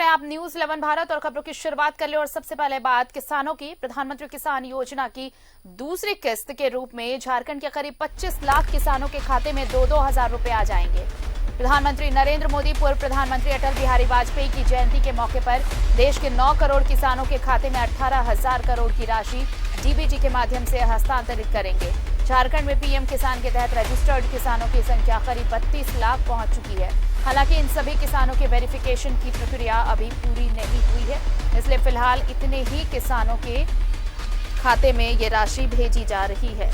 आप न्यूज 11 भारत और खबरों की शुरुआत कर ले। और सबसे पहले बात किसानों की। प्रधानमंत्री किसान योजना की दूसरी किस्त के रूप में झारखंड के करीब 25 लाख किसानों के खाते में 2-2 हजार रुपए आ जाएंगे। प्रधानमंत्री नरेंद्र मोदी पूर्व प्रधानमंत्री अटल बिहारी वाजपेयी की जयंती के मौके पर देश के 9 करोड़ किसानों के खाते में 18,000 करोड़ की राशि डीबीटी के माध्यम से हस्तांतरित करेंगे। झारखंड में पीएम किसान के तहत रजिस्टर्ड किसानों की संख्या करीब 32 लाख पहुंच चुकी है। हालांकि इन सभी किसानों के वेरिफिकेशन की प्रक्रिया अभी पूरी नहीं हुई है, इसलिए फिलहाल इतने ही किसानों के खाते में ये राशि भेजी जा रही है।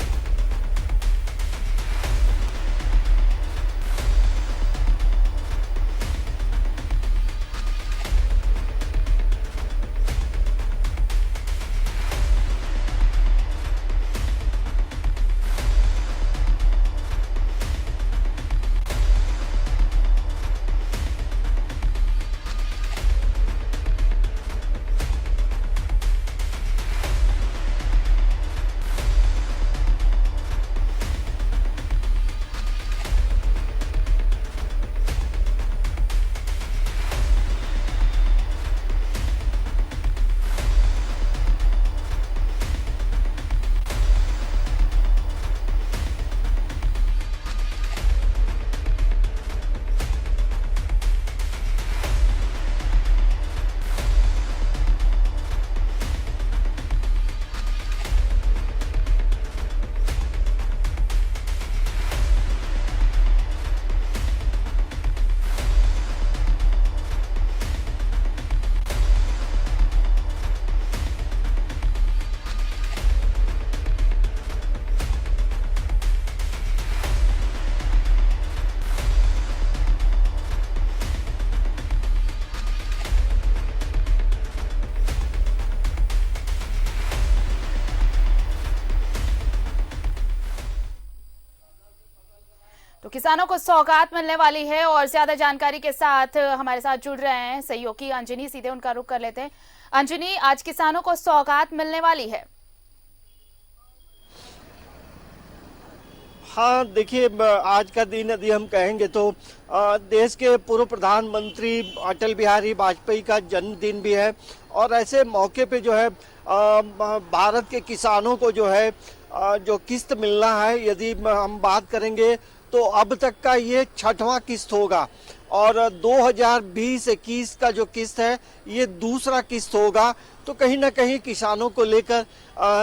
तो किसानों को सौगात मिलने वाली है और ज्यादा जानकारी के साथ हमारे साथ जुड़ रहे हैं सहयोगी अंजनी। सीधे उनका रुख कर लेते हैं। अंजनी, आज किसानों को सौगात मिलने वाली है। हाँ, देखिए, आज का दिन यदि हम कहेंगे तो देश के पूर्व प्रधानमंत्री अटल बिहारी वाजपेयी का जन्मदिन भी है और ऐसे मौके पे जो है भारत के किसानों को जो है जो किस्त मिलना है, यदि हम बात करेंगे तो अब तक का ये 6वां किस्त होगा और 2020-21 का जो किस्त है ये दूसरा किस्त होगा। तो कहीं ना कहीं किसानों को लेकर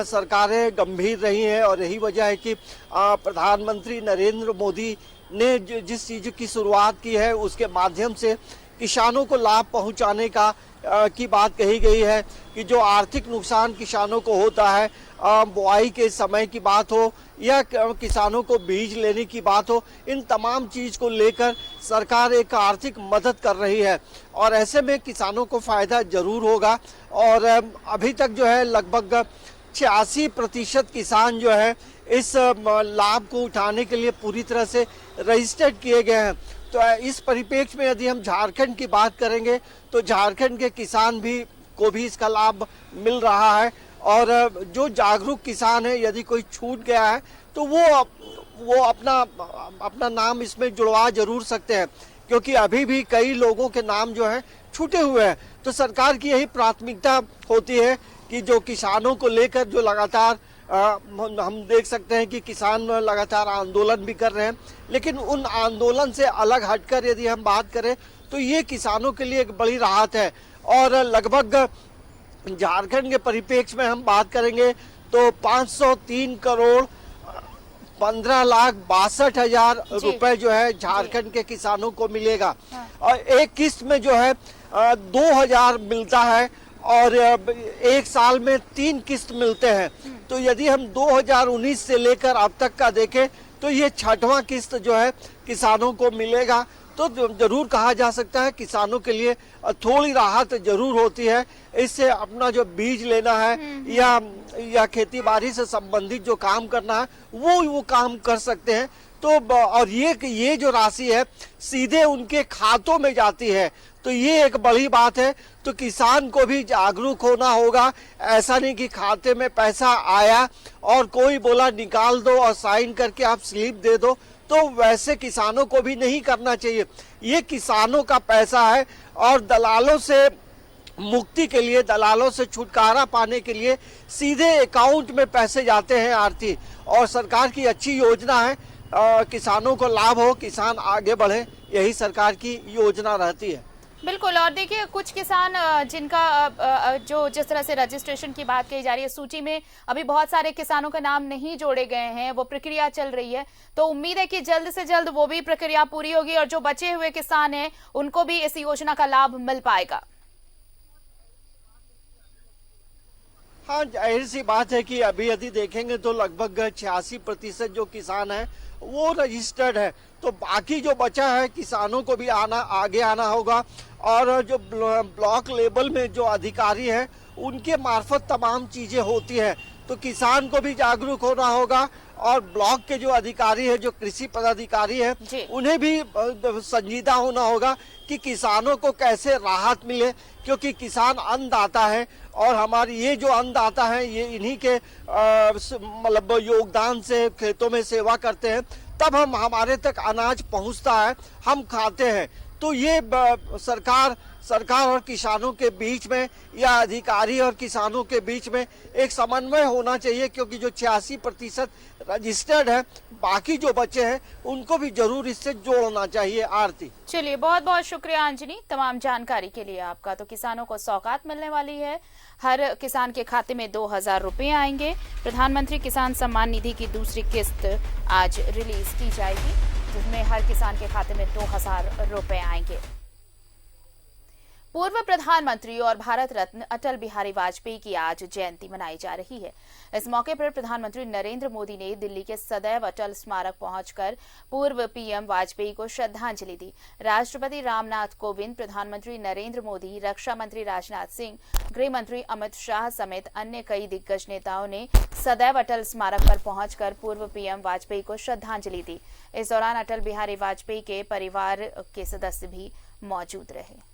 सरकारें गंभीर रही हैं और यही वजह है कि प्रधानमंत्री नरेंद्र मोदी ने जिस चीज़ की शुरुआत की है उसके माध्यम से किसानों को लाभ पहुंचाने की बात कही गई है कि जो आर्थिक नुकसान किसानों को होता है, बुआई के समय की बात हो या किसानों को बीज लेने की बात हो, इन तमाम चीज़ को लेकर सरकार एक आर्थिक मदद कर रही है और ऐसे में किसानों को फ़ायदा ज़रूर होगा। और अभी तक जो है लगभग 86% किसान जो है इस लाभ को उठाने के लिए पूरी तरह से रजिस्टर्ड किए गए हैं। तो इस परिप्रेक्ष्य में यदि हम झारखंड की बात करेंगे तो झारखंड के किसान को भी इसका लाभ मिल रहा है और जो जागरूक किसान है, यदि कोई छूट गया है तो वो अपना नाम इसमें जुड़वा जरूर सकते हैं, क्योंकि अभी भी कई लोगों के नाम जो है छूटे हुए हैं। तो सरकार की यही प्राथमिकता होती है कि जो किसानों को लेकर जो लगातार हम देख सकते हैं कि किसान लगातार आंदोलन भी कर रहे हैं, लेकिन उन आंदोलन से अलग हटकर यदि हम बात करें तो ये किसानों के लिए एक बड़ी राहत है। और लगभग झारखंड के परिप्रेक्ष्य में हम बात करेंगे तो 503 करोड़ 15,62,000 रुपए जो है झारखंड के किसानों को मिलेगा। और एक किस्त में जो है 2,000 मिलता है और एक साल में 3 किस्त मिलते हैं। तो यदि हम 2019 से लेकर अब तक का देखें तो ये 6वां किस्त जो है किसानों को मिलेगा। तो जरूर कहा जा सकता है किसानों के लिए थोड़ी राहत जरूर होती है। इससे अपना जो बीज लेना है या खेती बाड़ी से संबंधित जो काम करना है वो काम कर सकते हैं। तो और ये जो राशि है सीधे उनके खातों में जाती है, तो ये एक बड़ी बात है। तो किसान को भी जागरूक होना होगा। ऐसा नहीं कि खाते में पैसा आया और कोई बोला निकाल दो और साइन करके आप स्लिप दे दो, तो वैसे किसानों को भी नहीं करना चाहिए। ये किसानों का पैसा है और दलालों से मुक्ति के लिए, दलालों से छुटकारा पाने के लिए सीधे अकाउंट में पैसे जाते हैं आरती। और सरकार की अच्छी योजना है, किसानों को लाभ हो, किसान आगे बढ़े, यही सरकार की योजना रहती है। बिल्कुल। और देखिए, कुछ किसान जिनका जो जिस तरह से रजिस्ट्रेशन की बात कही जा रही है, सूची में अभी बहुत सारे किसानों के नाम नहीं जोड़े गए हैं, वो प्रक्रिया चल रही है, तो उम्मीद है कि जल्द से जल्द वो भी प्रक्रिया पूरी होगी और जो बचे हुए किसान हैं उनको भी इस योजना का लाभ मिल पाएगा। हाँ, जाहिर सी बात है कि अभी यदि देखेंगे तो लगभग 86% जो किसान हैं वो रजिस्टर्ड है, तो बाकी जो बचा है किसानों को भी आगे आना होगा। और जो ब्लॉक लेवल में जो अधिकारी हैं उनके मार्फत तमाम चीजें होती हैं, तो किसान को भी जागरूक होना होगा। और ब्लॉक के जो अधिकारी है, जो कृषि पदाधिकारी है, उन्हें भी संजीदा होना होगा कि किसानों को कैसे राहत मिले, क्योंकि किसान अन्नदाता है और हमारी ये जो अन्नदाता है ये इन्हीं के मतलब योगदान से खेतों में सेवा करते हैं, तब हमारे तक अनाज पहुंचता है, हम खाते हैं। तो ये सरकार और किसानों के बीच में या अधिकारी और किसानों के बीच में एक समन्वय होना चाहिए, क्योंकि जो 86% रजिस्टर्ड है, बाकी जो बच्चे हैं उनको भी जरूर इससे जोड़ना चाहिए। आरती, चलिए, बहुत बहुत शुक्रिया अंजनी तमाम जानकारी के लिए आपका। तो किसानों को सौगात मिलने वाली है, हर किसान के खाते में 2000 रुपए आएंगे। प्रधानमंत्री किसान सम्मान निधि की दूसरी किस्त आज रिलीज की जाएगी, जिसमें हर किसान के खाते में 2000 रुपए आएंगे। पूर्व प्रधानमंत्री और भारत रत्न अटल बिहारी वाजपेयी की आज जयंती मनाई जा रही है। इस मौके पर प्रधानमंत्री नरेंद्र मोदी ने दिल्ली के सदैव अटल स्मारक पहुंचकर पूर्व पीएम वाजपेयी को श्रद्धांजलि दी। राष्ट्रपति रामनाथ कोविंद, प्रधानमंत्री नरेंद्र मोदी, रक्षा मंत्री राजनाथ सिंह, गृह मंत्री अमित शाह समेत अन्य कई दिग्गज नेताओं ने सदैव अटल स्मारक पर पहुंचकर पूर्व पीएम वाजपेयी को श्रद्धांजलि दी। इस दौरान अटल बिहारी वाजपेयी के परिवार के सदस्य भी मौजूद रहे।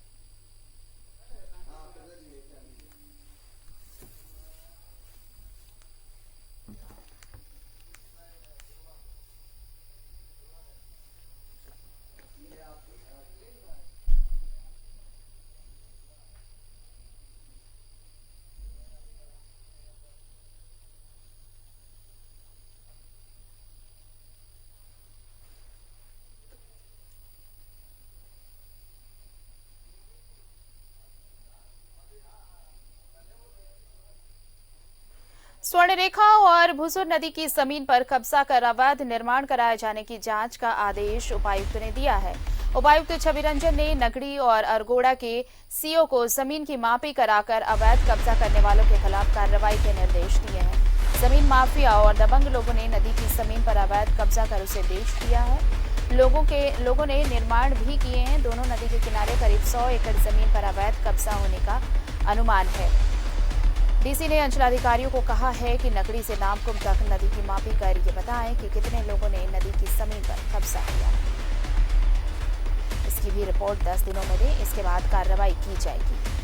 स्वर्णरेखा और भूसुर नदी की जमीन पर कब्जा कर अवैध निर्माण कराए जाने की जांच का आदेश उपायुक्त ने दिया है। उपायुक्त छवि रंजन ने नगड़ी और अरगोड़ा के सीओ को जमीन की मापी कराकर अवैध कब्जा करने वालों के खिलाफ कार्रवाई के निर्देश दिए हैं। जमीन माफिया और दबंग लोगों ने नदी की जमीन पर अवैध कब्जा कर उसे बेच दिया है। लोगों ने निर्माण भी किए हैं। दोनों नदी के किनारे करीब 100 एकड़ जमीन पर अवैध कब्जा होने का अनुमान है। डीसी ने अंचलाधिकारियों को कहा है कि नगड़ी से नामकुम तक नदी की मापी कर ये बताएं कि कितने लोगों ने नदी की जमीन पर कब्जा किया। इसकी भी रिपोर्ट 10 दिनों में दें, इसके बाद कार्रवाई की जाएगी।